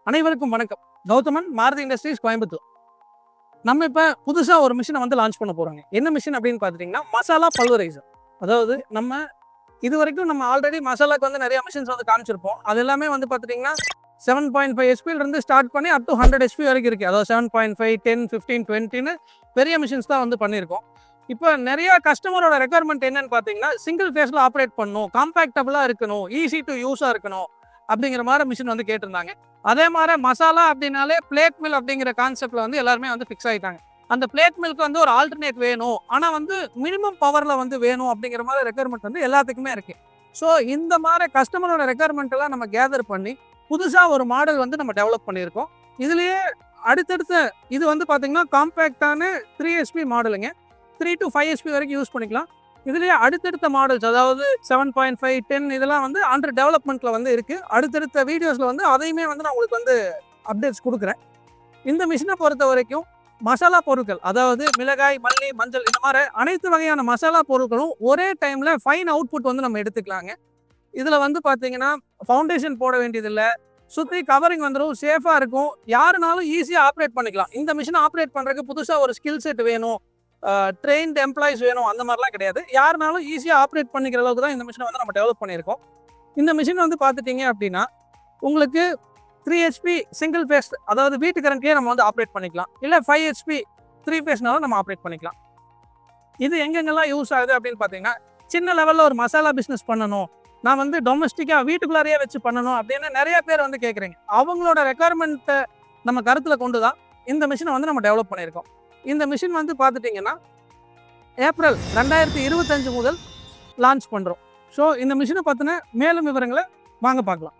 அனைவருக்கும் வணக்கம். கௌதமன், மாருதி இண்டஸ்ட்ரீஸ், கோயம்புத்தூர். நம்ம இப்போ புதுசாக ஒரு மிஷினை வந்து லான்ச் பண்ண போகிறோங்க. என்ன மிஷின் அப்படின்னு பார்த்துட்டிங்கன்னா மசாலா பல்வரைசர். அதாவது நம்ம இது வரைக்கும் நம்ம ஆல்ரெடி மசாலாக்கு வந்து நிறைய மிஷின்ஸ் வந்து காமிச்சிருப்போம். அது எல்லாமே வந்து பார்த்துட்டிங்கன்னா 7.5 HP ஸ்டார்ட் பண்ணி அப் டு 100 HP வரைக்கும் இருக்குது. அதாவது 7.5, 10, 15, 20ன்னு பெரிய மிஷின்ஸ் தான் வந்து பண்ணியிருக்கோம். இப்போ நிறைய கஸ்டமரோட ரெக்குயர்மெண்ட் என்னன்னு பார்த்தீங்கன்னா சிங்கிள் ஃபேஸில் ஆப்ரேட் பண்ணணும், காம்பேக்டபுளாக இருக்கணும், ஈஸி டு யூஸாக இருக்கணும் அப்படிங்கிற மாதிரி மிஷின் வந்து கேட்டிருந்தாங்க. அதே மாதிரி மசாலா அப்படின்னாலே பிளேட் மில் அப்படிங்கிற கான்செப்ட்ல வந்து எல்லாருமே வந்து ஃபிக்ஸ் ஆகிட்டாங்க. அந்த பிளேட் மில்க்கு வந்து ஒரு ஆல்டர்னேட் வேணும், ஆனால் வந்து மினிமம் பவரில் வந்து வேணும் அப்படிங்கிற மாதிரி ரெக்குயர்மெண்ட் வந்து எல்லாத்துக்குமே இருக்குது. ஸோ இந்த மாதிரி கஸ்டமரோட ரெக்குயர்மெண்ட் எல்லாம் நம்ம கேதர் பண்ணி புதுசாக ஒரு மாடல் வந்து நம்ம டெவலப் பண்ணியிருக்கோம். இதுலேயே அடுத்தடுத்த இது வந்து பார்த்தீங்கன்னா காம்பேக்டான 3 HP மாடலுங்க. 3 to 5 HP வரைக்கும் யூஸ் பண்ணிக்கலாம். இதுலேயே அடுத்தடுத்த மாடல்ஸ் அதாவது 7.5, 10 இதெல்லாம் வந்து அண்டர் டெவலப்மெண்ட்டில் வந்து இருக்குது. அடுத்தடுத்த வீடியோஸில் வந்து அதையுமே வந்து நான் உங்களுக்கு வந்து அப்டேட்ஸ் கொடுக்குறேன். இந்த மிஷினை பொறுத்த வரைக்கும் மசாலா பொருட்கள் அதாவது மிளகாய், மல்லி, மஞ்சள் இந்த மாதிரி அனைத்து வகையான மசாலா பொருட்களும் ஒரே டைமில் ஃபைன் அவுட்புட் வந்து நம்ம எடுத்துக்கலாங்க. இதில் வந்து பார்த்தீங்கன்னா ஃபவுண்டேஷன் போட வேண்டியதில்லை, சுற்றி கவரிங் வந்துடும், சேஃபாக இருக்கும், யாருனாலும் ஈஸியாக ஆப்ரேட் பண்ணிக்கலாம். இந்த மிஷினை ஆப்ரேட் பண்ணுறதுக்கு புதுசாக ஒரு ஸ்கில் செட் வேணும், ட்ரெயின்ட் எம்ப்ளாயிஸ் வேணும், அந்த மாதிரிலாம் கிடையாது. யாருனாலும் ஈஸியாக ஆப்ரேட் பண்ணிக்கிற அளவுக்கு தான் இந்த மிஷினை வந்து நம்ம டெவலப் பண்ணியிருக்கோம். இந்த மிஷின் வந்து பார்த்துட்டிங்க அப்படின்னா உங்களுக்கு 3 HP சிங்கிள் ஃபேஸ் அதாவது வீட்டு கரண்ட்லேயே நம்ம வந்து ஆப்ரேட் பண்ணிக்கலாம், இல்லை 5 HP 3 ஃபேஸ்னாலும் நம்ம ஆப்ரேட் பண்ணிக்கலாம். இது எங்கெங்கெல்லாம் யூஸ் ஆகுது அப்படின்னு பார்த்தீங்கன்னா சின்ன லெவலில் ஒரு மசாலா பிஸ்னஸ் பண்ணணும், நான் வந்து டொமஸ்டிக்காக வீட்டுக்குள்ளாரையே வச்சு பண்ணணும் அப்படின்னு நிறைய பேர் வந்து கேட்குறீங்க. அவங்களோட ரெக்குயர்மெண்ட்டை நம்ம கருத்தில் கொண்டு தான் இந்த மிஷினை வந்து நம்ம டெவலப் பண்ணியிருக்கோம். இந்த மிஷின் வந்து பார்த்துட்டிங்கன்னா ஏப்ரல் 2025 முதல் லான்ச் பண்ணுறோம். ஸோ இந்த மிஷினை பற்றின மேலும் விவரங்களை வாங்க பார்க்கலாம்.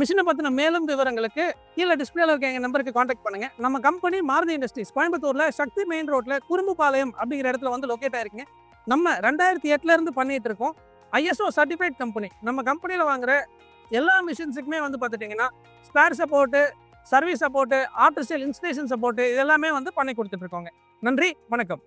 மிஷினை பற்றின மேலும் விவரங்களுக்கு கீழே டிஸ்பிளேல இருக்க எங்கள் நம்பருக்கு காண்டாக்ட் பண்ணுங்கள். நம்ம கம்பெனி மாருதி இண்டஸ்ட்ரீஸ் கோயம்புத்தூரில் சக்தி மெயின் ரோட்டில் குறும்புபாளையம் அப்படிங்கிற இடத்துல வந்து லொக்கேட் ஆயிருக்குங்க. நம்ம 2008 பண்ணிட்டு இருக்கோம். ISO certified company. நம்ம கம்பெனியில் வாங்குற எல்லா மிஷின்ஸுக்குமே வந்து பார்த்துட்டிங்கன்னா spare support, service support, after sale installation support இதெல்லாமே வந்து பண்ணி கொடுத்துட்ருக்கோங்க. நன்றி, வணக்கம்.